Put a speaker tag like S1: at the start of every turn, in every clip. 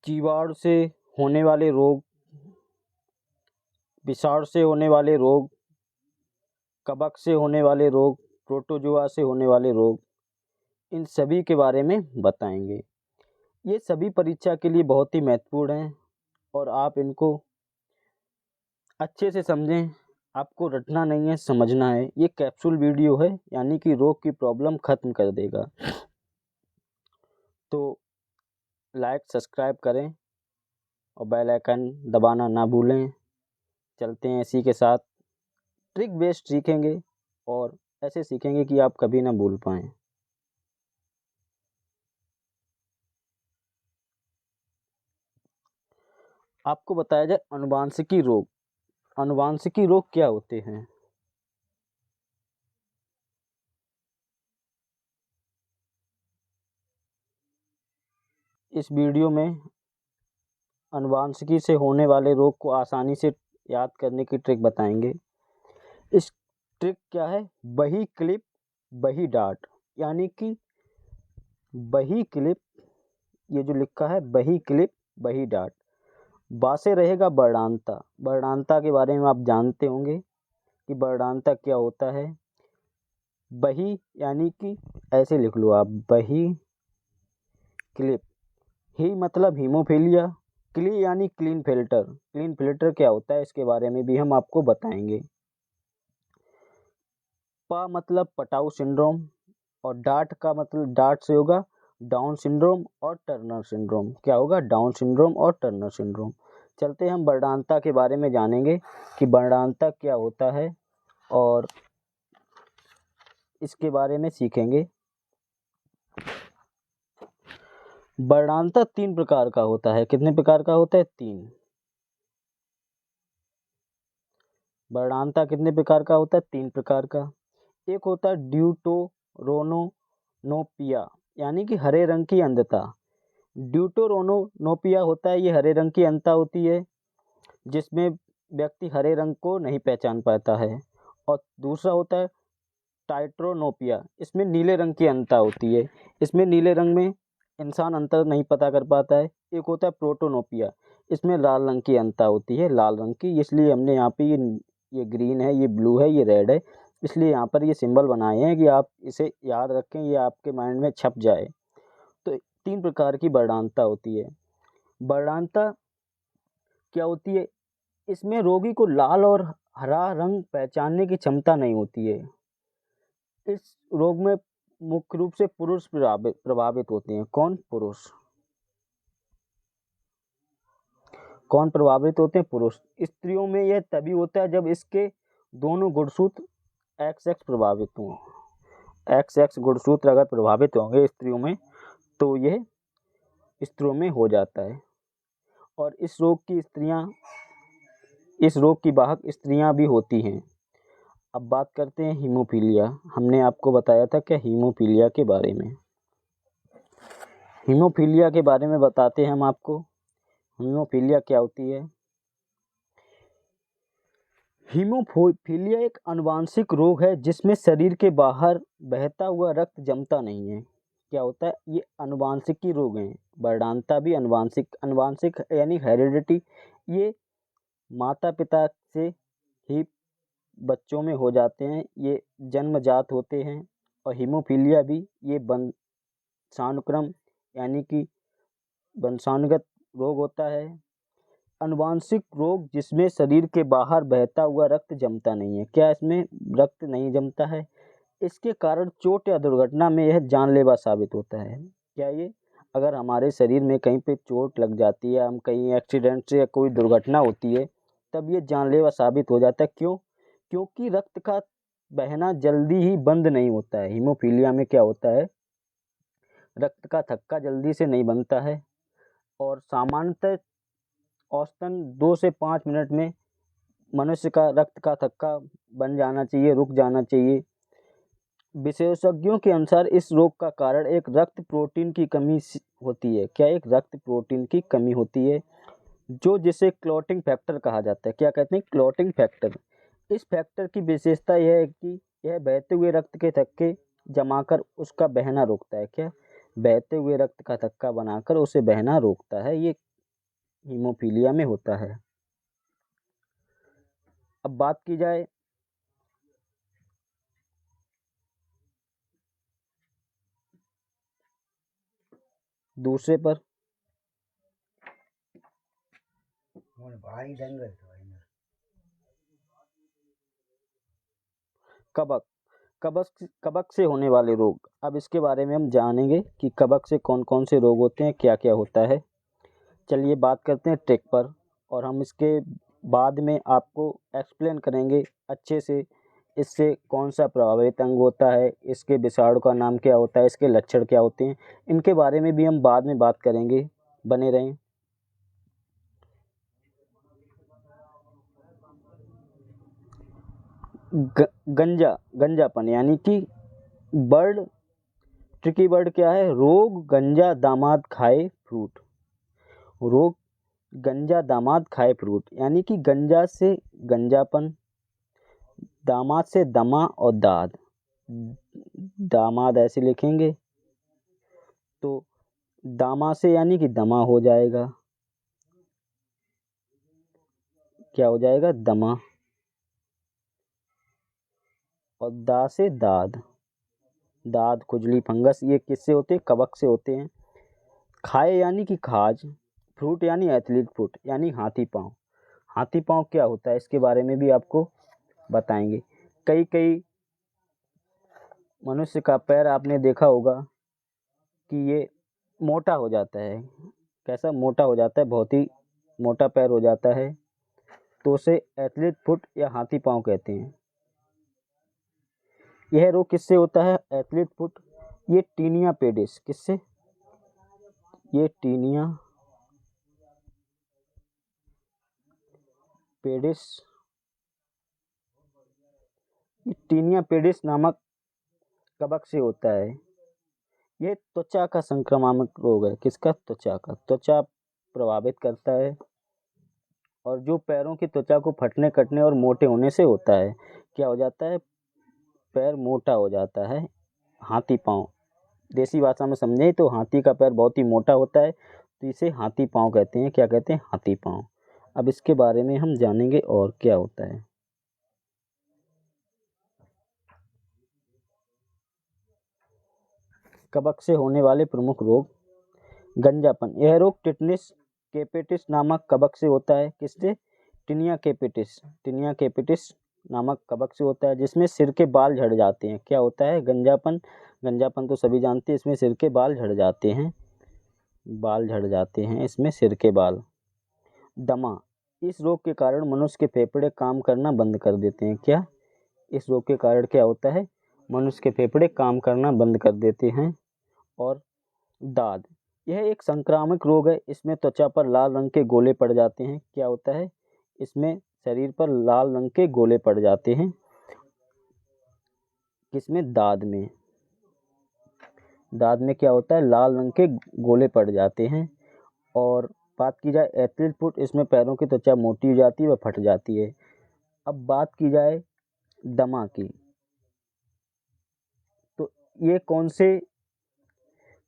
S1: जीवाणु से होने वाले रोग, विषाणु से होने वाले रोग, कवक से होने वाले रोग, प्रोटोजोआ से होने वाले रोग, इन सभी के बारे में बताएंगे। ये सभी परीक्षा के लिए बहुत ही महत्वपूर्ण हैं और आप इनको अच्छे से समझें। आपको रटना नहीं है, समझना है। ये कैप्सूल वीडियो है, यानी कि रोग की प्रॉब्लम ख़त्म कर देगा। तो लाइक सब्सक्राइब करें और बेल आइकन दबाना ना भूलें। चलते हैं इसी के साथ। ट्रिक बेस्ड सीखेंगे और ऐसे सीखेंगे कि आप कभी ना भूल पाएँ। आपको बताया जाए अनुवांशिकी रोग। अनुवांशिकी रोग क्या होते हैं? इस वीडियो में अनुवांशिकी से होने वाले रोग को आसानी से याद करने की ट्रिक बताएंगे। इस ट्रिक क्या है? बही क्लिप बही डाट, यानी कि बही क्लिप, ये जो लिखा है बही क्लिप बही डाट। बा से रहेगा वर्णांता। वर्णांता के बारे में आप जानते होंगे कि वर्णांता क्या होता है। बही यानी कि ऐसे लिख लो आप, बही क्लिप। ही मतलब हीमोफीलिया, क्ली यानी क्लीन फिल्टर। क्लीन फिल्टर क्या होता है इसके बारे में भी हम आपको बताएंगे। पा मतलब पटाऊ सिंड्रोम, और डाट का मतलब डाट से होगा डाउन सिंड्रोम और टर्नर सिंड्रोम। क्या होगा? डाउन सिंड्रोम और टर्नर सिंड्रोम। चलते हम वर्णांता के बारे में जानेंगे कि वर्णांता क्या होता है और इसके बारे में सीखेंगे। वर्णांता 3 प्रकार का होता है। कितने प्रकार का होता है? 3। वर्णांता कितने प्रकार का होता है? 3 प्रकार का। एक होता है ड्यूटेरोनोपिया, यानी कि हरे रंग की अंधता। ड्यूटेरोनोपिया होता है, ये हरे रंग की अंधता होती है जिसमें व्यक्ति हरे रंग को नहीं पहचान पाता है। और दूसरा होता है टाइट्रोनोपिया, इसमें नीले रंग की अंधता होती है। इसमें नीले रंग में इंसान अंतर नहीं पता कर पाता है। एक होता है प्रोटोनोपिया, इसमें लाल रंग की अंधता होती है, लाल रंग की। इसलिए हमने यहाँ पे ये ग्रीन है, ये ब्लू है, ये रेड है, इसलिए यहाँ पर ये सिंबल बनाए हैं कि आप इसे याद रखें, ये आपके माइंड में छप जाए। तो 3 प्रकार की वर्णांता होती है। वर्णांता क्या होती है? इसमें रोगी को लाल और हरा रंग पहचानने की क्षमता नहीं होती है। इस रोग में मुख्य रूप से पुरुष प्रभावित होते हैं। कौन? पुरुष। कौन प्रभावित होते हैं? पुरुष। स्त्रियों में यह तभी होता है जब इसके दोनों गुणसूत्र XX प्रभावित हों। XX गुणसूत्र अगर प्रभावित होंगे स्त्रियों में तो यह स्त्रियों में हो जाता है। और इस रोग की वाहक स्त्रियां भी होती हैं। अब बात करते हैं हीमोफीलिया। हमने आपको बताया था क्या हीमोफीलिया के बारे में। हीमोफीलिया के बारे में बताते हैं हम आपको। हीमोफीलिया क्या होती है? हीमोफीलिया एक आनुवंशिक रोग है जिसमें शरीर के बाहर बहता हुआ रक्त जमता नहीं है। क्या होता है? ये आनुवंशिकी रोग हैं। वर्णांता भी आनुवंशिक यानी हेरिडिटी। ये माता पिता से ही बच्चों में हो जाते हैं, ये जन्मजात होते हैं। और हीमोफीलिया भी ये वंशानुक्रम यानी कि वंशानुगत रोग होता है। आनुवंशिक रोग जिसमें शरीर के बाहर बहता हुआ रक्त जमता नहीं है। क्या इसमें रक्त नहीं जमता है? इसके कारण चोट या दुर्घटना में यह जानलेवा साबित होता है। क्या ये? अगर हमारे शरीर में कहीं पे चोट लग जाती है, हम कहीं एक्सीडेंट से या कोई दुर्घटना होती है, तब ये जानलेवा साबित हो जाता है। क्यों? क्योंकि रक्त का बहना जल्दी ही बंद नहीं होता है। हीमोफीलिया में क्या होता है? रक्त का थक्का जल्दी से नहीं बनता है और सामान्यतः औसतन 2 से 5 मिनट में मनुष्य का रक्त का थक्का बन जाना चाहिए, रुक जाना चाहिए। विशेषज्ञों के अनुसार इस रोग का कारण एक रक्त प्रोटीन की कमी होती है। क्या? एक रक्त प्रोटीन की कमी होती है जिसे क्लॉटिंग फैक्टर कहा जाता है। क्या कहते हैं? Clotting factor. इस फैक्टर की विशेषता यह है कि यह बहते हुए रक्त के थक्के जमाकर उसका बहना रोकता है। क्या? बहते हुए रक्त का थक्का बनाकर उसे बहना रोकता है। ये हीमोफीलिया में होता है। अब बात की जाए दूसरे पर, कबक। कबक से होने वाले रोग। अब इसके बारे में हम जानेंगे कि कबक से कौन कौन से रोग होते हैं, क्या क्या होता है। चलिए बात करते हैं ट्रिक पर, और हम इसके बाद में आपको एक्सप्लेन करेंगे अच्छे से इससे कौन सा प्रभावित अंग होता है, इसके विषाणु का नाम क्या होता है, इसके लक्षण क्या होते हैं, इनके बारे में भी हम बाद में बात करेंगे। बने रहें। गंजापन यानी कि बर्ड, ट्रिकी वर्ड क्या है, रोग गंजा दामाद खाए फ्रूट। रोग गंजा दामाद खाए फ्रूट यानी कि गंजा से गंजापन, दामाद से दमा और दाद। दामाद ऐसे लिखेंगे तो दामा से यानी कि दमा हो जाएगा, क्या हो जाएगा, दमा। और दा से दाद, दाद खुजली फंगस, ये किससे होते हैं, कवक से होते हैं। खाए यानी कि खाज, फ्रूट यानी एथलीट फुट यानी हाथी पाँव। हाथी पाँव क्या होता है इसके बारे में भी आपको बताएंगे। कई कई मनुष्य का पैर आपने देखा होगा कि ये मोटा हो जाता है। कैसा मोटा हो जाता है, बहुत ही मोटा पैर हो जाता है, तो उसे एथलीट फुट या हाथी पाँव कहते हैं। यह रोग किससे होता है, एथलीट फुट, ये टीनिया पेडिस, किससे, ये टीनिया पेडिस, टीनिया पेडिस नामक कवक से होता है। ये त्वचा का संक्रामक रोग है। किसका, त्वचा का, त्वचा प्रभावित करता है, और जो पैरों की त्वचा को फटने कटने और मोटे होने से होता है। क्या हो जाता है, पैर मोटा हो जाता है। हाथी पाँव, देसी भाषा में समझें तो हाथी का पैर बहुत ही मोटा होता है, तो इसे हाथी पाँव कहते हैं। क्या कहते हैं, हाथी पाँव। अब इसके बारे में हम जानेंगे और क्या होता है। कवक से होने वाले प्रमुख रोग। गंजापन, यह रोग टिटनिस केपेटिस नामक कवक से होता है। किससे, टिनिया केपेटिस, टिनिया केपेटिस नामक कवक से होता है, जिसमें सिर के बाल झड़ जाते हैं। क्या होता है, गंजापन, गंजापन तो सभी जानते हैं, इसमें सिर के बाल झड़ जाते हैं, बाल झड़ जाते हैं इसमें सिर के बाल। दमा, इस रोग के कारण मनुष्य के फेफड़े काम करना बंद कर देते हैं। क्या, इस रोग के कारण क्या होता है, मनुष्य के फेफड़े काम करना बंद कर देते हैं। और दाद, यह एक संक्रामक रोग है, इसमें त्वचा पर लाल रंग के गोले पड़ जाते हैं। क्या होता है, इसमें शरीर पर लाल रंग के गोले पड़ जाते हैं। किसमें, दाद में, दाद में क्या होता है, लाल रंग के गोले पड़ जाते हैं। और बात की जाए एथलीट फुट, इसमें पैरों की त्वचा मोटी हो जाती है व फट जाती है। अब बात की जाए दमा की, तो ये कौन से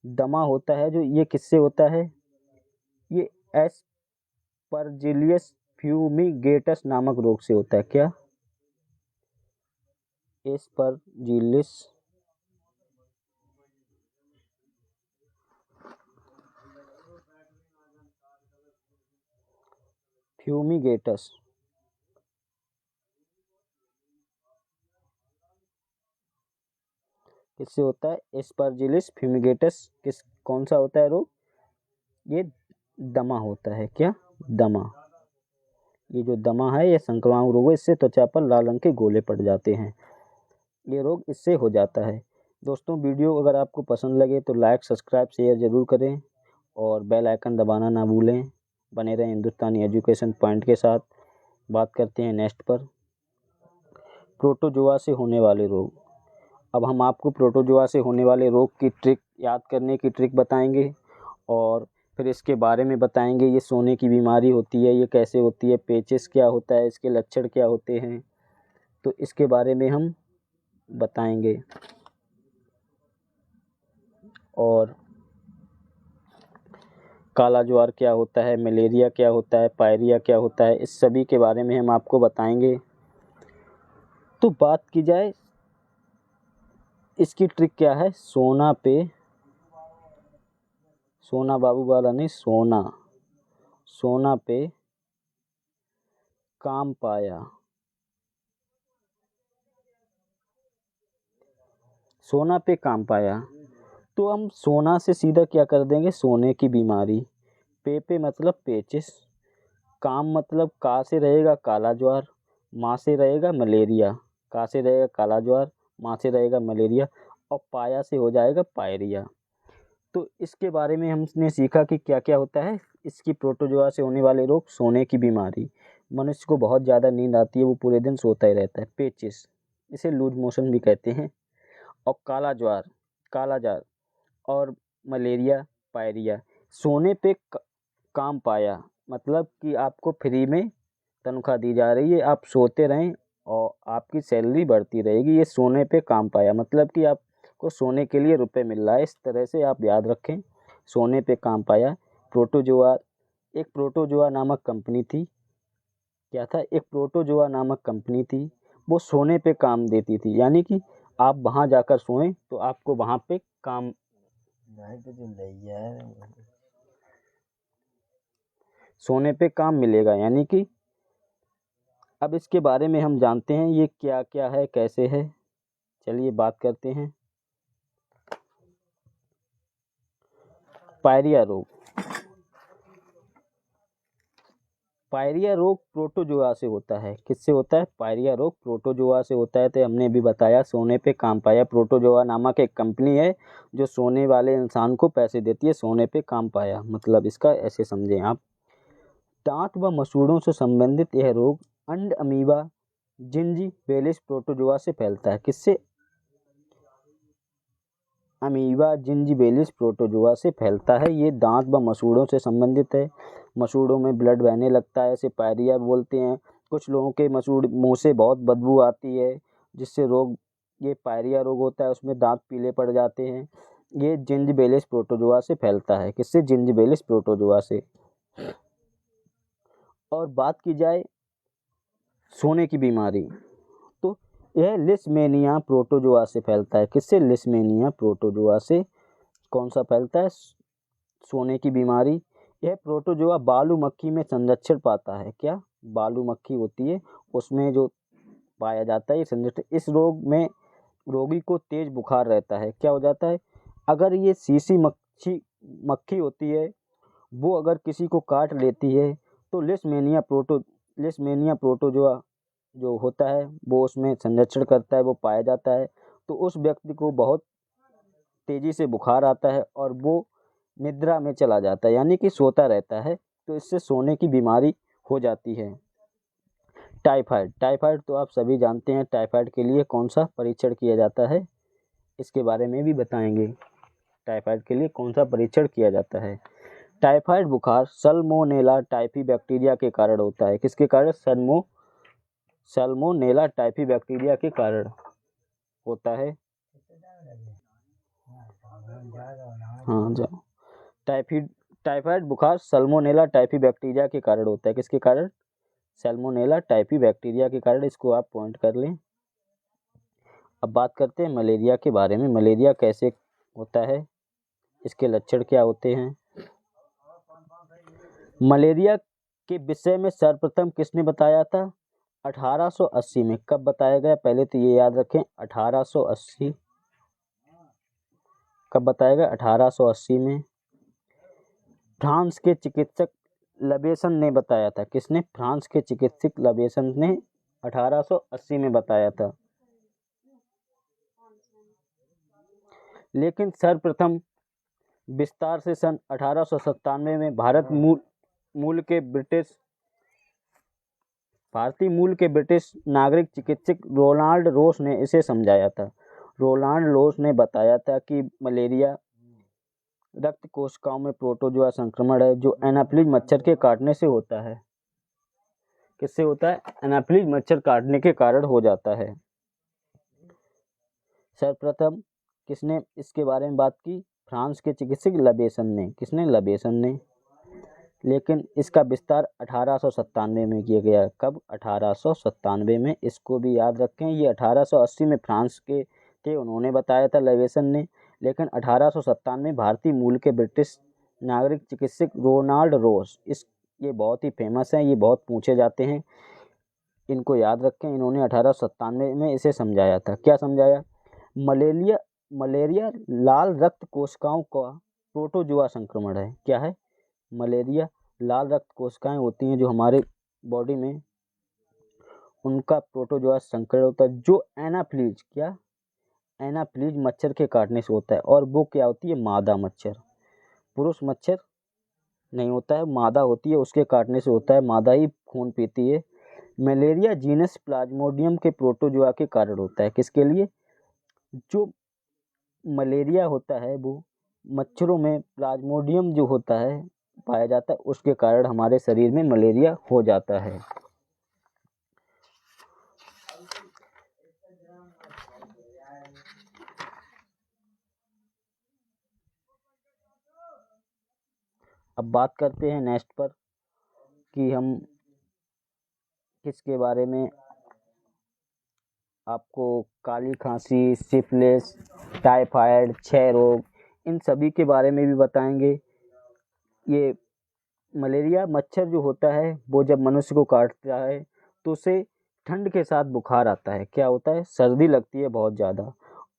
S1: दमा होता है, जो ये किससे होता है, ये एस्परजिलियस फ्यूमिगेटस नामक रोग से होता है। क्या, एस्परजिलिस फ्यूमिगेटस, किससे होता है, एस्परजिलिस फ्यूमिगेटस, किस कौन सा होता है रोग, ये दमा होता है। क्या, दमा, ये जो दमा है ये संक्रामक रोग है, इससे त्वचा पर लाल रंग के गोले पड़ जाते हैं, ये रोग इससे हो जाता है। दोस्तों वीडियो अगर आपको पसंद लगे तो लाइक सब्सक्राइब शेयर ज़रूर करें, और बेल आइकन दबाना ना भूलें। बने रहें हिंदुस्तानी एजुकेशन पॉइंट के साथ। बात करते हैं नेक्स्ट पर, प्रोटोजोआ से होने वाले रोग। अब हम आपको प्रोटोजोआ से होने वाले रोग की ट्रिक, याद करने की ट्रिक बताएंगे, और फिर इसके बारे में बताएंगे। ये सोने की बीमारी होती है, ये कैसे होती है, पेचिस क्या होता है, इसके लक्षण क्या होते हैं, तो इसके बारे में हम बताएंगे। और काला ज्वार क्या होता है, मलेरिया क्या होता है, पायरिया क्या होता है, इस सभी के बारे में हम आपको बताएंगे। तो बात की जाए इसकी ट्रिक क्या है, सोना पे, सोना बाबू वाला नहीं, सोना, सोना पे काम पाया, सोना पे काम पाया। तो हम सोना से सीधा क्या कर देंगे, सोने की बीमारी। पे मतलब पेचिस, काम मतलब का से रहेगा काला ज्वार, माँ से रहेगा मलेरिया, का से रहेगा काला ज्वार, माँ से रहेगा मलेरिया, और पाया से हो जाएगा पायरिया। तो इसके बारे में हमने सीखा कि क्या क्या होता है। इसकी प्रोटोजोआ से होने वाले रोग, सोने की बीमारी, मनुष्य को बहुत ज़्यादा नींद आती है, वो पूरे दिन सोता ही रहता है, पेचिस, इसे लूज मोशन भी कहते हैं, और काला ज्वार, काला ज्वार, और मलेरिया, पायरिया। सोने पे काम पाया मतलब कि आपको फ्री में तनख्वाह दी जा रही है, आप सोते रहें और आपकी सैलरी बढ़ती रहेगी। ये सोने पे काम पाया मतलब कि आपको सोने के लिए रुपए मिल रहा है, इस तरह से आप याद रखें, सोने पे काम पाया। प्रोटोजोआ, एक प्रोटोजोआ नामक कंपनी थी, क्या था, एक प्रोटोजोआ नामक कंपनी थी, वो सोने पे काम देती थी, यानी कि आप वहाँ जाकर सोएं तो आपको वहाँ पे काम, सोने पे काम मिलेगा, यानी कि अब इसके बारे में हम जानते हैं ये क्या क्या है, कैसे है। चलिए बात करते हैं। पायरिया रोग, पायरिया रोग प्रोटोजोआ से होता है। किससे होता है, पायरिया रोग प्रोटोजोआ से होता है। तो हमने भी बताया सोने पे काम पाया, प्रोटोजोआ नामक एक कंपनी है जो सोने वाले इंसान को पैसे देती है, सोने पे काम पाया मतलब इसका ऐसे समझें आप। दांत व मसूड़ों से संबंधित यह रोग अंड अमीबा जिंजीबेलिस प्रोटोजोआ से फैलता है। किससे, अमीबा जिंजीबेलिस प्रोटोजोआ से फैलता है। ये दांत व मसूड़ों से संबंधित है, मसूड़ों में ब्लड बहने लगता है, इसे पायरिया बोलते हैं। कुछ लोगों के मसूड़ मुंह से बहुत बदबू आती है, जिससे रोग, ये पायरिया रोग होता है, उसमें दांत पीले पड़ जाते हैं। ये जिंजीबेलिस प्रोटोजोआ से फैलता है। किससे, जिंजीबेलिस प्रोटोजोआ से। और बात की जाए सोने की बीमारी, तो यह लिस्मेनिया प्रोटोजोआ से फैलता है। किससे, लिस्मेनिया प्रोटोजोआ से। कौन सा फैलता है, सोने की बीमारी। यह प्रोटोजोआ बालू मक्खी में संरक्षण पाता है। क्या, बालू मक्खी होती है उसमें जो पाया जाता है ये संरक्षण। इस रोग में रोगी को तेज बुखार रहता है। क्या हो जाता है, अगर ये सीसी मक्खी होती है, वो अगर किसी को काट लेती है तो लिस्मेनिया प्रोटोजोआ जो होता है वो उसमें संरक्षण करता है, वो पाया जाता है। तो उस व्यक्ति को बहुत तेज़ी से बुखार आता है और वो निद्रा में चला जाता है, यानी कि सोता रहता है। तो इससे सोने की बीमारी हो जाती है। टाइफाइड, टाइफाइड तो आप सभी जानते हैं, टाइफाइड के लिए कौन सा परीक्षण किया जाता है, इसके बारे में भी बताएंगे। टाइफाइड के लिए कौन सा परीक्षण किया जाता है। टाइफाइड बुखार सल्मोनेला टाइफी बैक्टीरिया के कारण होता है। किसके कारण, सल्मोनेला टाइफी बैक्टीरिया के कारण होता है। हाँ जाओ। टाइफाइड बुखार सल्मोनेला टाइफी बैक्टीरिया के कारण होता है। किसके कारण, सल्मोनेला टाइफी बैक्टीरिया के कारण, इसको आप पॉइंट कर लें। अब बात करते हैं मलेरिया के बारे में। मलेरिया कैसे होता है, इसके लक्षण क्या होते हैं। मलेरिया के विषय में सर्वप्रथम किसने बताया था, 1880 में। कब बताया गया, पहले तो ये याद रखें, 1880 कब बताया गया, 1880 में। फ्रांस के चिकित्सक लबेसन ने बताया था। किसने, फ्रांस के चिकित्सक लबेसन ने 1880 में बताया था। लेकिन सर्वप्रथम विस्तार से सन 1897 में भारतीय मूल के ब्रिटिश नागरिक चिकित्सक रोनाल्ड रोस ने इसे समझाया था। रोनाल्ड रोस ने बताया था कि मलेरिया रक्त कोशिकाओं में प्रोटोजोआ संक्रमण है जो एनाफिलीज मच्छर के काटने से होता है। किससे होता है, एनाफिलीज मच्छर काटने के कारण हो जाता है। सर्वप्रथम किसने इसके बारे में बात की, फ्रांस के चिकित्सक लबेसन ने। किसने, लबेसन ने। लेकिन इसका विस्तार 1897 में किया गया। कब? 1897 में। इसको भी याद रखें। ये 1880 में फ्रांस के थे, उन्होंने बताया था लेवेसन ने, लेकिन 1897 में भारतीय मूल के ब्रिटिश नागरिक चिकित्सक रोनाल्ड रोस, ये बहुत ही फेमस हैं, ये बहुत पूछे जाते हैं, इनको याद रखें। इन्होंने 1897 में इसे समझाया था। क्या समझाया? मलेरिया लाल रक्त कोशिकाओं का प्रोटोजोआ संक्रमण है। क्या है? मलेरिया लाल रक्त कोशिकाएं होती हैं जो हमारे बॉडी में, उनका प्रोटोजोआ संक्रमण होता है, जो एनाफ्लीज, क्या? एनाफ्लीज मच्छर के काटने से होता है। और वो क्या होती है? मादा मच्छर। पुरुष मच्छर नहीं होता है, मादा होती है, उसके काटने से होता है, मादा ही खून पीती है। मलेरिया जीनस प्लाज्मोडियम के प्रोटोजोआ के कारण होता है। किसके लिए? जो मलेरिया होता है वो मच्छरों में प्लाज्मोडियम जो होता है पाया जाता है, उसके कारण हमारे शरीर में मलेरिया हो जाता है। अब बात करते हैं नेक्स्ट पर कि हम किसके बारे में आपको काली खांसी, सिफिलिस, टाइफाइड, क्षय रोग, इन सभी के बारे में भी बताएंगे। ये मलेरिया मच्छर जो होता है वो जब मनुष्य को काटता है तो उसे ठंड के साथ बुखार आता है। क्या होता है? सर्दी लगती है बहुत ज़्यादा।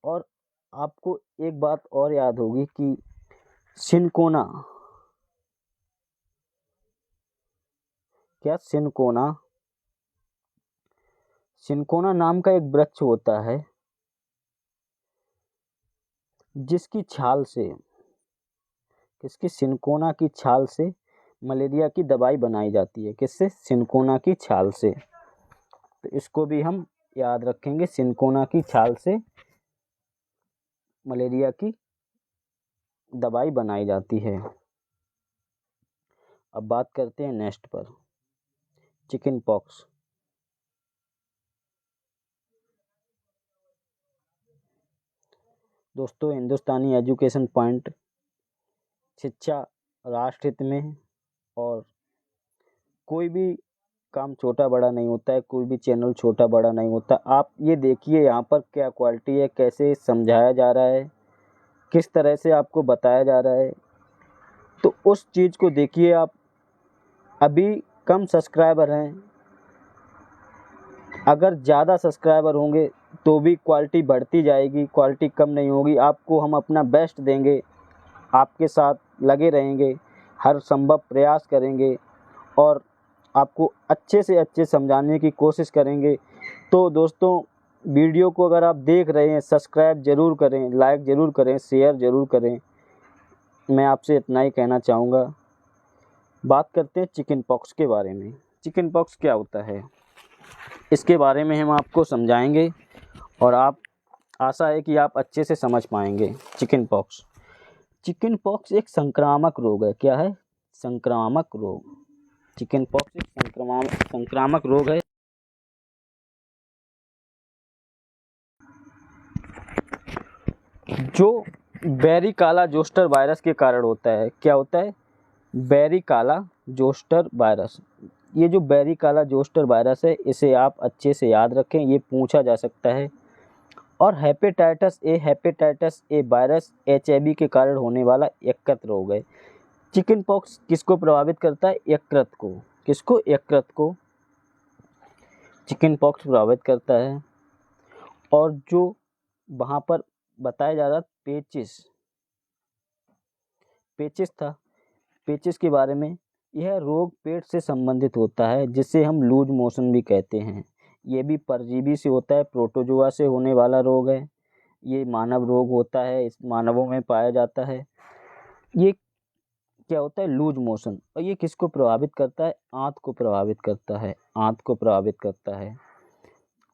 S1: और आपको एक बात और याद होगी कि सिनकोना, क्या? सिनकोना नाम का एक वृक्ष होता है जिसकी छाल से, किसकी? सिनकोना की छाल से मलेरिया की दवाई बनाई जाती है। किससे? सिनकोना की छाल से। तो इसको भी हम याद रखेंगे, सिनकोना की छाल से मलेरिया की दवाई बनाई जाती है। अब बात करते हैं नेक्स्ट पर, चिकन पॉक्स। दोस्तों, हिंदुस्तानी एजुकेशन पॉइंट, शिक्षा राष्ट्र हित में, और कोई भी काम छोटा बड़ा नहीं होता है, कोई भी चैनल छोटा बड़ा नहीं होता। आप ये देखिए यहाँ पर क्या क्वालिटी है, कैसे समझाया जा रहा है, किस तरह से आपको बताया जा रहा है, तो उस चीज़ को देखिए आप। अभी कम सब्सक्राइबर हैं, अगर ज़्यादा सब्सक्राइबर होंगे तो भी क्वालिटी बढ़ती जाएगी, क्वालिटी कम नहीं होगी। आपको हम अपना बेस्ट देंगे, आपके साथ लगे रहेंगे, हर संभव प्रयास करेंगे और आपको अच्छे से अच्छे समझाने की कोशिश करेंगे। तो दोस्तों, वीडियो को अगर आप देख रहे हैं, सब्सक्राइब ज़रूर करें, लाइक ज़रूर करें, शेयर ज़रूर करें। मैं आपसे इतना ही कहना चाहूँगा। बात करते हैं चिकन पॉक्स के बारे में। चिकन पॉक्स क्या होता है, इसके बारे में हम आपको समझाएंगे और आशा है कि आप अच्छे से समझ पाएंगे। चिकन पॉक्स एक संक्रामक रोग है। क्या है? संक्रामक रोग। चिकन पॉक्स एक संक्रामक रोग है जो बैरिकाला जोस्टर वायरस के कारण होता है। क्या होता है? बैरिकाला जोस्टर वायरस। ये जो बैरिकाला जोस्टर वायरस है, इसे आप अच्छे से याद रखें, ये पूछा जा सकता है। और हेपेटाइटिस ए वायरस HIV के कारण होने वाला यकृत रोग है। चिकन पॉक्स किसको प्रभावित करता है? यकृत को। किसको? यकृत को चिकन पॉक्स प्रभावित करता है। और जो वहाँ पर बताया जा रहा पेचिस था, पेचिस के बारे में, यह रोग पेट से संबंधित होता है जिसे हम लूज मोशन भी कहते हैं। ये भी परजीवी से होता है, प्रोटोजोआ से होने वाला रोग है। ये मानव रोग होता है, इस मानवों में पाया जाता है। ये क्या होता है? Loose motion. और ये किसको प्रभावित करता है? आंत को प्रभावित करता है, आंत को प्रभावित करता है।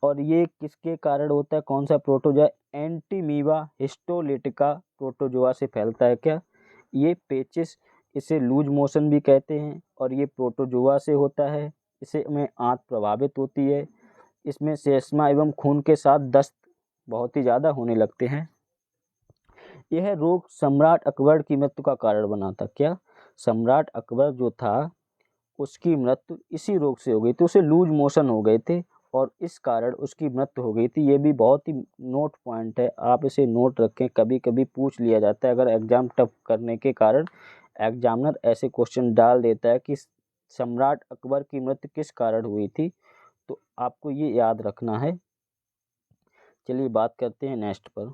S1: और ये किसके कारण होता है? कौन सा प्रोटोजोआ? एंटीमीबा हिस्टोलिटिका प्रोटोजोआ से फैलता है। क्या? ये पेचिस, इसे लूज मोशन भी कहते हैं और ये प्रोटोजोआ से होता है। इसे में आंत प्रभावित होती है, इसमें सेस्मा एवं खून के साथ दस्त बहुत ही ज़्यादा होने लगते हैं। यह रोग सम्राट अकबर की मृत्यु का कारण बना था। क्या? सम्राट अकबर जो था उसकी मृत्यु इसी रोग से हो गई थी, उसे लूज मोशन हो गए थे और इस कारण उसकी मृत्यु हो गई थी। ये भी बहुत ही नोट पॉइंट है, आप इसे नोट रखें, कभी कभी पूछ लिया जाता है। अगर एग्जाम टफ करने के कारण एग्जामिनर ऐसे क्वेश्चन डाल देता है कि सम्राट अकबर की मृत्यु किस कारण हुई थी, तो आपको ये याद रखना है। चलिए बात करते हैं नेक्स्ट पर।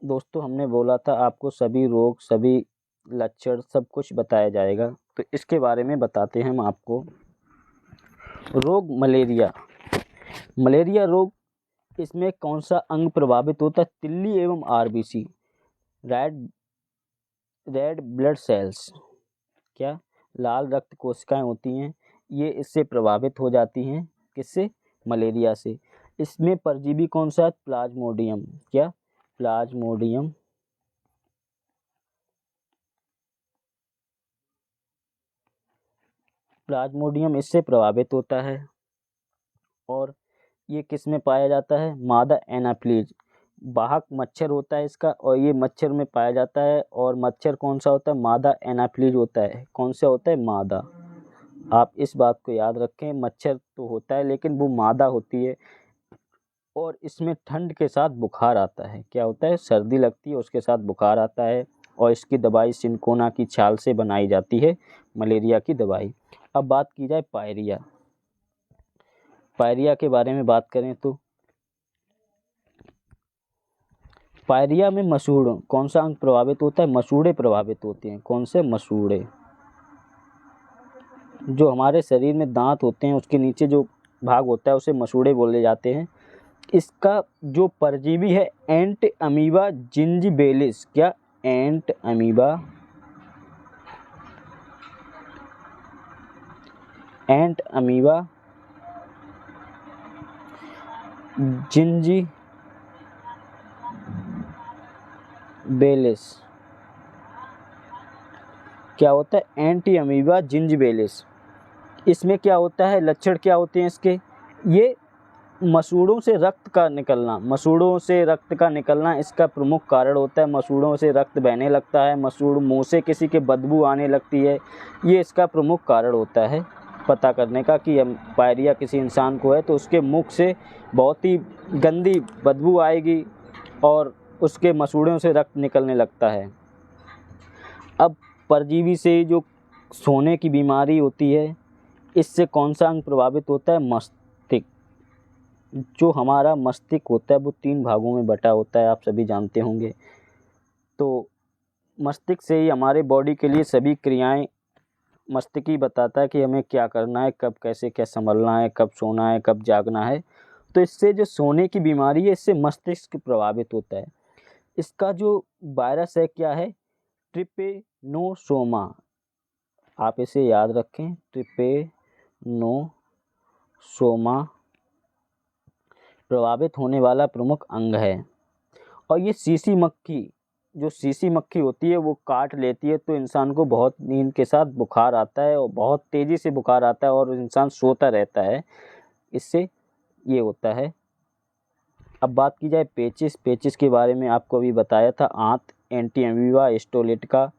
S1: दोस्तों हमने बोला था आपको सभी रोग, सभी लक्षण, सब कुछ बताया जाएगा, तो इसके बारे में बताते हैं हम आपको। रोग मलेरिया। मलेरिया रोग, इसमें कौन सा अंग प्रभावित होता है? तिल्ली एवं आरबीसी, रेड ब्लड सेल्स, क्या लाल रक्त कोशिकाएं होती हैं, ये इससे प्रभावित हो जाती हैं। किससे? मलेरिया से। इसमें परजीवी कौन सा? प्लाज्मोडियम, क्या? प्लाज्मोडियम। प्लाज्मोडियम इससे प्रभावित होता है। और ये किस में पाया जाता है? मादा एनाफ्लीज, वाहक मच्छर होता है इसका, और ये मच्छर में पाया जाता है। और मच्छर कौन सा होता है? मादा एनाफ्लीज होता है। कौन सा होता है? मादा। आप इस बात को याद रखें, मच्छर तो होता है लेकिन वो मादा होती है। और इसमें ठंड के साथ बुखार आता है। क्या होता है? सर्दी लगती है, उसके साथ बुखार आता है। और इसकी दवाई सिनकोना की छाल से बनाई जाती है, मलेरिया की दवाई। अब बात की जाए पायरिया। पायरिया के बारे में बात करें तो पायरिया में मसूड़ों, कौन सा अंग प्रभावित होता है? मसूड़े प्रभावित होते हैं। कौन से? मसूड़े। जो हमारे शरीर में दांत होते हैं उसके नीचे जो भाग होता है उसे मसूड़े बोले जाते हैं। इसका जो परजीवी है एंट अमीबा जिंजिबेलिस, क्या? एंट अमीबा, एंट अमीबा जिंजिबेलिस, क्या होता है? Entamoeba gingivalis. इसमें क्या होता है? लक्षण क्या होते हैं इसके? ये मसूड़ों से रक्त का निकलना, मसूड़ों से रक्त का निकलना इसका प्रमुख कारण होता है। मसूड़ों से रक्त बहने लगता है, मसूड़ मुंह से किसी के बदबू आने लगती है, ये इसका प्रमुख कारण होता है पता करने का कि पायरिया किसी इंसान को है तो उसके मुख से बहुत ही गंदी बदबू आएगी और उसके मसूड़ों से रक्त निकलने लगता है। अब परजीवी से जो सोने की बीमारी होती है, इससे कौन सा अंग प्रभावित होता है? मस्तिष्क। जो हमारा मस्तिष्क होता है वो 3 भागों में बटा होता है, आप सभी जानते होंगे। तो मस्तिष्क से ही हमारे बॉडी के लिए सभी क्रियाएं, मस्तिष्क ही बताता है कि हमें क्या करना है, कब कैसे क्या संभलना है, कब सोना है, कब जागना है। तो इससे जो सोने की बीमारी है, इससे मस्तिष्क प्रभावित होता है। इसका जो वायरस है क्या है? ट्रिपेनोसोमा। आप इसे याद रखें, ट्रिपेनोसोमा प्रभावित होने वाला प्रमुख अंग है। और ये सीसी मक्खी, जो सीसी मक्खी होती है वो काट लेती है तो इंसान को बहुत नींद के साथ बुखार आता है और बहुत तेज़ी से बुखार आता है और इंसान सोता रहता है, इससे ये होता है। अब बात की जाए पेचिस। पेचिस के बारे में आपको अभी बताया था। आंत एंटी अमीबा स्टोलेट का,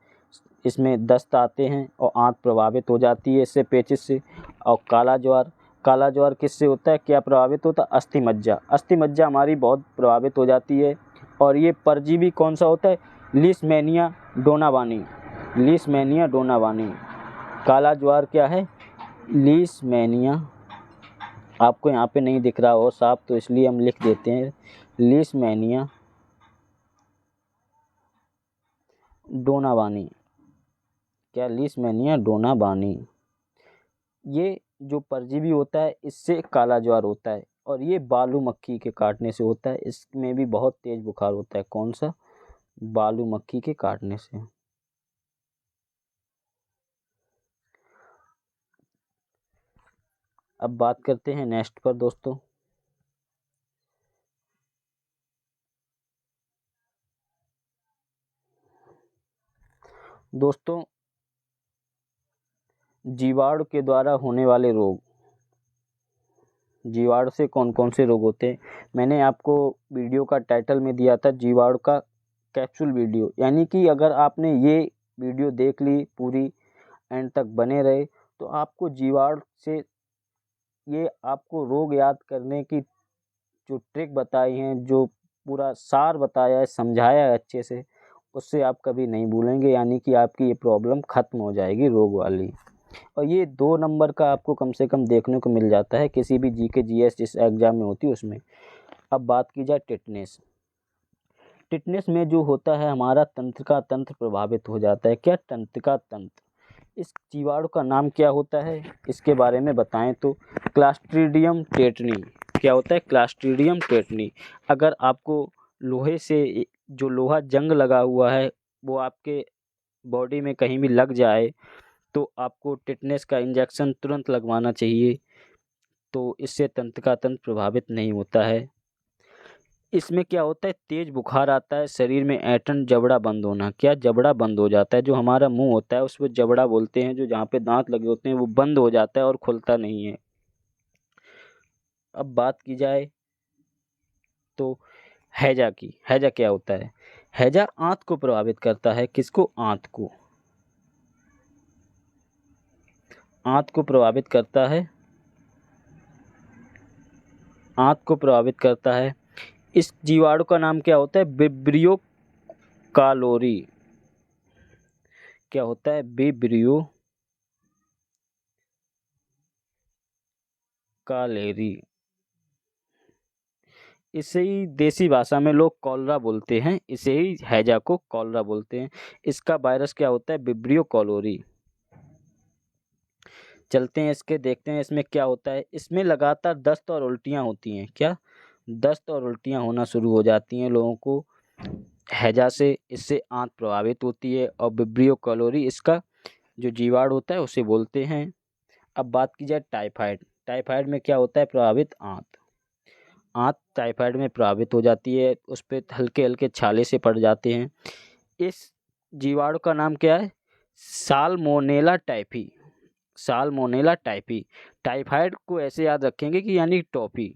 S1: इसमें दस्त आते हैं और आंत प्रभावित हो जाती है इससे, पेचिस से। और काला ज्वार, काला ज्वार किससे होता है? क्या प्रभावित होता है? अस्थि मज्जा, अस्थि मज्जा हमारी बहुत प्रभावित हो जाती है। और ये परजीवी कौन सा होता है? Leishmania donovani, Leishmania donovani. काला ज्वार क्या है? लीशमैनिया, आपको यहाँ पे नहीं दिख रहा हो साफ तो इसलिए हम लिख देते हैं, लीशमैनिया डोनावानी, क्या? लीशमैनिया डोनावानी। ये जो परजीवी होता है इससे काला ज्वार होता है और ये बालू मक्खी के काटने से होता है। इसमें भी बहुत तेज बुखार होता है। कौन सा? बालू मक्खी के काटने से। अब बात करते हैं नेक्स्ट पर दोस्तों। दोस्तों जीवाणु के द्वारा होने वाले रोग, जीवाणु से कौन कौन से रोग होते हैं? मैंने आपको वीडियो का टाइटल में दिया था जीवाणु का कैप्सूल वीडियो, यानी कि अगर आपने ये वीडियो देख ली पूरी एंड तक बने रहे तो आपको जीवाणु से ये आपको रोग याद करने की जो ट्रिक बताई हैं, जो पूरा सार बताया है, समझाया है अच्छे से, उससे आप कभी नहीं भूलेंगे, यानी कि आपकी ये प्रॉब्लम ख़त्म हो जाएगी रोग वाली। और ये 2 नंबर का आपको कम से कम देखने को मिल जाता है किसी भी जीके जीएस जिस एग्ज़ाम में होती है उसमें। अब बात की जाए टिटनेस। टिटनेस में जो होता है हमारा तंत्रिका तंत्र प्रभावित हो जाता है। क्या? तंत्रिका तंत्र। इस जीवाणु का नाम क्या होता है, इसके बारे में बताएं तो क्लास्ट्रीडियम टेटनी। क्या होता है? Clostridium tetani. अगर आपको लोहे से जो लोहा जंग लगा हुआ है वो आपके बॉडी में कहीं भी लग जाए तो आपको टिटनेस का इंजेक्शन तुरंत लगवाना चाहिए, तो इससे तंत्रिका तंत्र प्रभावित नहीं होता है। इसमें क्या होता है? तेज बुखार आता है, शरीर में ऐंठन, जबड़ा बंद होना। क्या? जबड़ा बंद हो जाता है। जो हमारा मुंह होता है उसको जबड़ा बोलते हैं, जो जहाँ पे दांत लगे होते हैं वो बंद हो जाता है और खुलता नहीं है। अब बात की जाए तो हैजा की। हैजा क्या होता है? हैजा आंत को प्रभावित करता है। किसको? आंत को। आंत को प्रभावित करता है। आंत को प्रभावित करता है। इस जीवाणु का नाम क्या होता है? Vibrio calorie. क्या होता है? विब्रियो कालेरी। इसे ही देसी भाषा में लोग कॉलरा बोलते हैं। इसे ही हैजा को कॉलरा बोलते हैं। इसका वायरस क्या होता है? विब्रियो कॉलोरी। चलते हैं इसके, देखते हैं इसमें क्या होता है। इसमें लगातार दस्त और उल्टियाँ होती हैं। क्या? दस्त और उल्टियाँ होना शुरू हो जाती हैं लोगों को हैजा से। इससे आंत प्रभावित होती है और विब्रियो कॉलोरी इसका जो जीवाणु होता है उसे बोलते हैं। अब बात की जाए टाइफाइड। टाइफाइड में क्या होता है? प्रभावित आंत। आंत टाइफाइड में प्रभावित हो जाती है, उस पर हल्के हल्के छाले से पड़ जाते हैं। इस जीवाणु का नाम क्या है? Salmonella typhi. Salmonella typhi. Typhoid को ऐसे याद रखेंगे कि यानी टॉफी।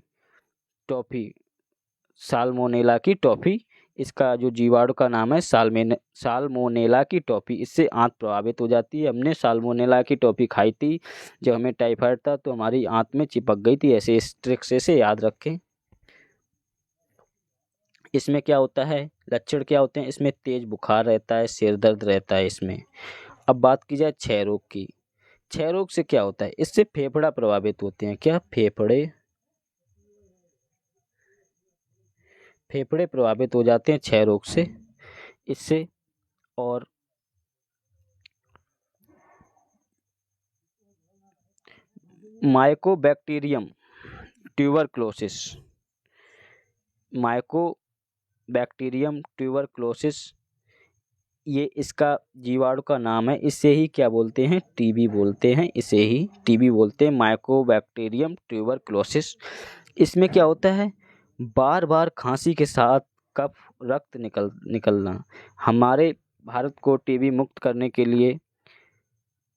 S1: टॉफी, साल्मोनेला की टॉफी। इसका जो जीवाणु का नाम है साल्मोनेला की टॉफी। इससे आंत प्रभावित हो जाती है। हमने साल्मोनेला की टॉफी खाई थी जब हमें टाइफाइड था, तो हमारी आंत में चिपक गई थी। ऐसे इस ट्रिक से याद रखें। इसमें क्या होता है? लक्षण क्या होते हैं? इसमें तेज बुखार रहता है, सिर दर्द रहता है इसमें। अब बात की जाए क्षय रोग की। क्षय रोग से क्या होता है? इससे फेफड़ा प्रभावित होते हैं। क्या? फेफड़े। फेफड़े प्रभावित हो जाते हैं क्षय रोग से। इससे और माइकोबैक्टीरियम ट्यूबरक्लोसिस। माइकोबैक्टीरियम ट्यूबरक्लोसिस, ये इसका जीवाणु का नाम है। इसे ही क्या बोलते हैं? टीबी बोलते हैं। इसे ही टीबी बोलते हैं, माइकोबैक्टीरियम ट्यूबरक्लोसिस। इसमें क्या होता है? बार बार खांसी के साथ कफ रक्त निकलना। हमारे भारत को टीबी मुक्त करने के लिए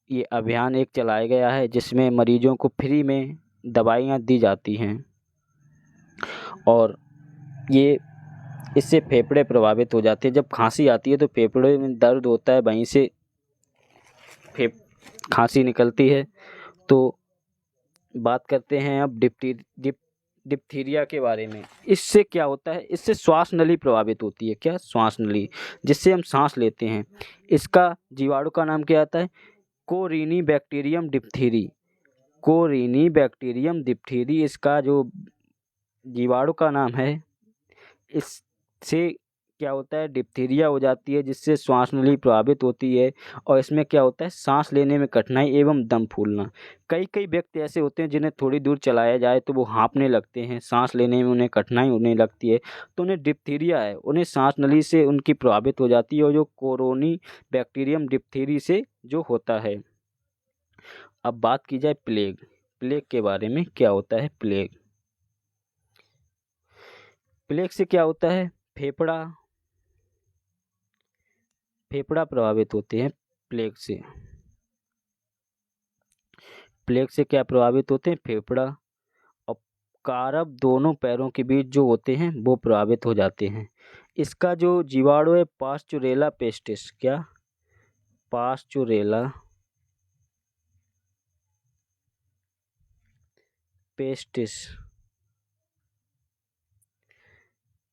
S1: ये अभियान एक चलाया गया है, जिसमें मरीजों को फ्री में दवाइयाँ दी जाती हैं। और ये इससे फेफड़े प्रभावित हो जाते हैं। जब खांसी आती है तो फेफड़े में दर्द होता है, वहीं से खांसी निकलती है। तो बात करते हैं अब डिप्थीरिया के बारे में। इससे क्या होता है? इससे श्वास नली प्रभावित होती है। क्या? श्वास नली, जिससे हम सांस लेते हैं। इसका जीवाणु का नाम क्या आता है? कोरिनी बैक्टीरियम डिप्थीरी। कोरिनी बैक्टीरियम डिप्थीरी इसका जो जीवाणु का नाम है। इससे क्या होता है? डिप्थीरिया हो जाती है, जिससे श्वास नली प्रभावित होती है। और इसमें क्या होता है? सांस लेने में कठिनाई एवं दम फूलना। कई व्यक्ति ऐसे होते हैं जिन्हें थोड़ी दूर चलाया जाए तो वो हाँफने लगते हैं, सांस लेने में उन्हें कठिनाई होने लगती है, तो उन्हें डिप्थीरिया है। उन्हें सांस नली से उनकी प्रभावित हो जाती है, और जो कोरोनी बैक्टीरियम डिप्थीरी से जो होता है। अब बात की जाए प्लेग। प्लेग के बारे में। क्या होता है प्लेग? प्लेग से क्या होता है? फेफड़ा प्रभावित होते हैं प्लेग से। प्लेग से क्या प्रभावित होते हैं? फेफड़ा। और कारब दोनों पैरों के बीच जो होते हैं वो प्रभावित हो जाते हैं। इसका जो जीवाणु है पास्चुरेला पेस्टिस, क्या पास्चुरेला पेस्टिस,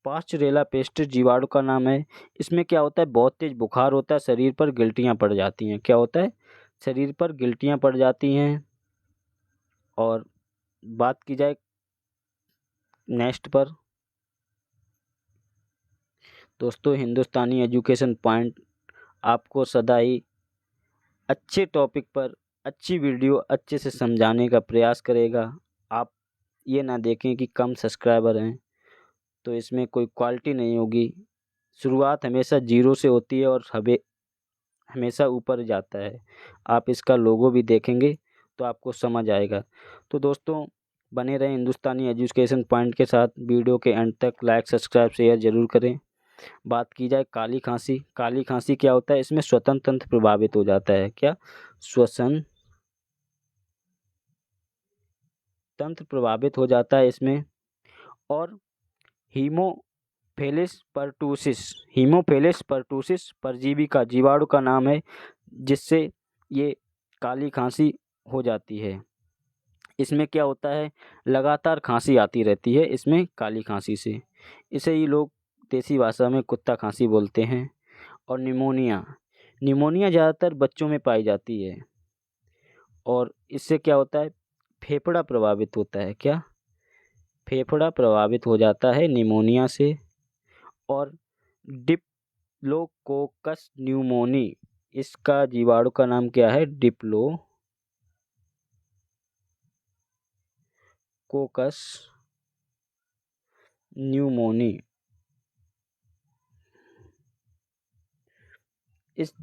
S1: पास्चुरेला पेस्टिस जीवाणु का नाम है। इसमें क्या होता है, बहुत तेज बुखार होता है, शरीर पर गिल्टियाँ पड़ जाती हैं। क्या होता है, शरीर पर गिल्टियाँ पड़ जाती हैं। और बात की जाए नेक्स्ट पर, दोस्तों हिंदुस्तानी एजुकेशन पॉइंट आपको सदा ही अच्छे टॉपिक पर अच्छी वीडियो अच्छे से समझाने का प्रयास करेगा। आप ये ना देखें कि कम सब्सक्राइबर हैं तो इसमें कोई क्वालिटी नहीं होगी। शुरुआत हमेशा जीरो से होती है और हमेशा ऊपर जाता है। आप इसका लोगो भी देखेंगे तो आपको समझ आएगा। तो दोस्तों बने रहें हिंदुस्तानी एजुकेशन पॉइंट के साथ। वीडियो के एंड तक लाइक सब्सक्राइब शेयर ज़रूर करें। बात की जाए काली खांसी, काली खांसी क्या होता है, इसमें श्वसन तंत्र प्रभावित हो जाता है। क्या श्वसन तंत्र प्रभावित हो जाता है इसमें। और हीमोफिलस परटूसिस, हीमोफिलस परटूसिस परजीवी का जीवाणु का नाम है जिससे ये काली खांसी हो जाती है। इसमें क्या होता है, लगातार खांसी आती रहती है इसमें काली खांसी से। इसे ही लोग देसी भाषा में कुत्ता खांसी बोलते हैं। और निमोनिया, निमोनिया ज़्यादातर बच्चों में पाई जाती है और इससे क्या होता है, फेफड़ा प्रभावित होता है। क्या फेफड़ा प्रभावित हो जाता है निमोनिया से। और डिप्लोकोकस न्यूमोनी, इसका जीवाणु का नाम क्या है, डिप्लोकोकस न्यूमोनी। इस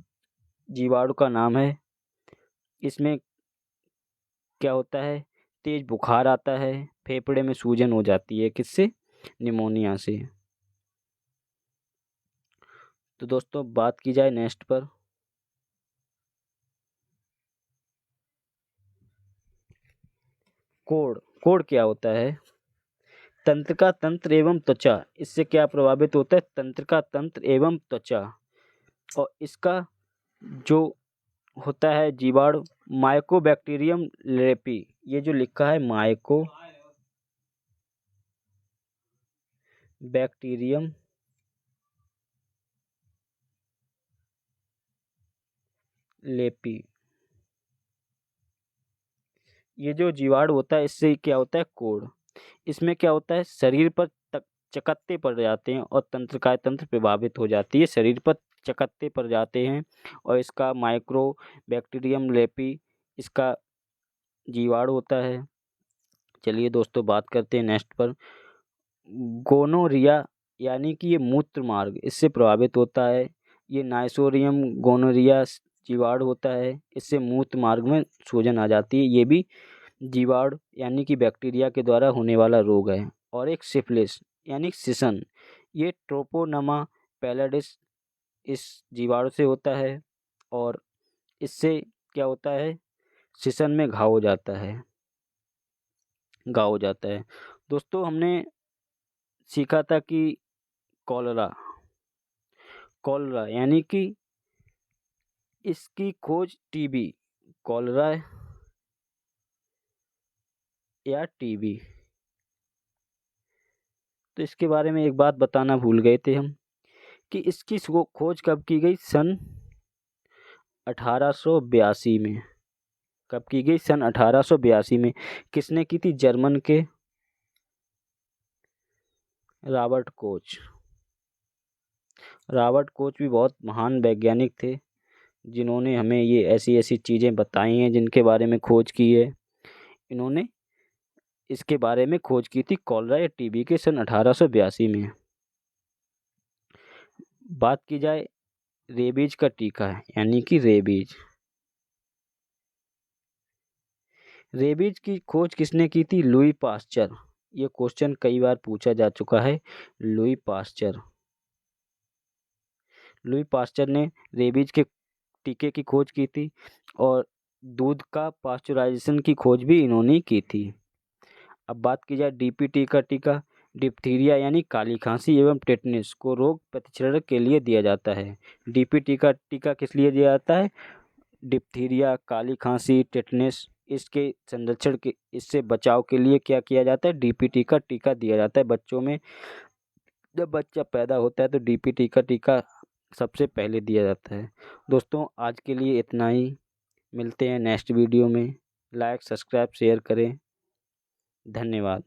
S1: जीवाणु का नाम है। इसमें क्या होता है, तेज बुखार आता है, फेफड़े में सूजन हो जाती है, किससे, निमोनिया से। तो दोस्तों बात की जाए नेक्स्ट पर, कोढ़, कोढ़ क्या होता है, तंत्रिका तंत्र एवं त्वचा, इससे क्या प्रभावित होता है, तंत्रिका तंत्र एवं त्वचा। और इसका जो होता है जीवाणु माइकोबैक्टीरियम लेपी, ये जो लिखा है माइकोबैक्टीरियम लेपी, ये जो जीवाणु होता है इससे क्या होता है, कोढ़। इसमें क्या होता है, शरीर पर चकत्ते पड़ जाते हैं और तंत्रिकाएं तंत्र प्रभावित हो जाती है, शरीर पर चकत्ते पड़ जाते हैं। और इसका माइक्रो बैक्टीरियम लेपी इसका जीवाणु होता है। चलिए दोस्तों बात करते हैं नेक्स्ट पर, गोनोरिया यानी कि ये मूत्र मार्ग इससे प्रभावित होता है। ये नाइसोरियम गोनोरिया जीवाणु होता है, इससे मूत्र मार्ग में सूजन आ जाती है। ये भी जीवाणु यानी कि बैक्टीरिया के द्वारा होने वाला रोग है। और एक सिफिलिस यानी सिसन, ये ट्रोपोनमा पैलेडिस इस जीवाणु से होता है और इससे क्या होता है, सिसन में घाव हो जाता है, घाव हो जाता है। दोस्तों हमने सीखा था कि कॉलरा, कॉलरा यानी कि इसकी खोज टीबी, कॉलरा या टीबी। तो इसके बारे में एक बात बताना भूल गए थे हम कि इसकी खोज कब की गई, सन 1882 में। कब की गई, सन 1882 में। किसने की थी, जर्मन के रॉबर्ट कोच। रॉबर्ट कोच भी बहुत महान वैज्ञानिक थे जिन्होंने हमें ये ऐसी ऐसी चीज़ें बताई हैं जिनके बारे में खोज की है। इन्होंने इसके बारे में खोज की थी कॉलरा या टीबी के सन 1882 में। बात की जाए रेबीज का टीका है यानी कि रेबीज, रेबीज की खोज किसने की थी, लुई पास्चर। ये क्वेश्चन कई बार पूछा जा चुका है, लुई पास्चर। लुई पास्चर ने रेबीज के टीके की खोज की थी और दूध का पास्चुराइजेशन की खोज भी इन्होंने की थी। अब बात की जाए डीपीटी का टीका डिप्थीरिया यानी काली खांसी एवं टेटनस को रोग प्रतिचरण के लिए दिया जाता है। डीपीटी का टीका किस लिए दिया जाता है? डिप्थीरिया, काली खांसी, टेटनस, इसके संरक्षण के, इससे बचाव के लिए क्या किया जाता है? डीपीटी का टीका दिया जाता है बच्चों में। जब बच्चा पैदा होता है तो डीपीटी का टीका सबसे पहले दिया जाता है। दोस्तों, आज के लिए इतना ही। मिलते हैं नेक्स्ट वीडियो में। लाइक, सब्सक्राइब, शेयर करें। धन्यवाद।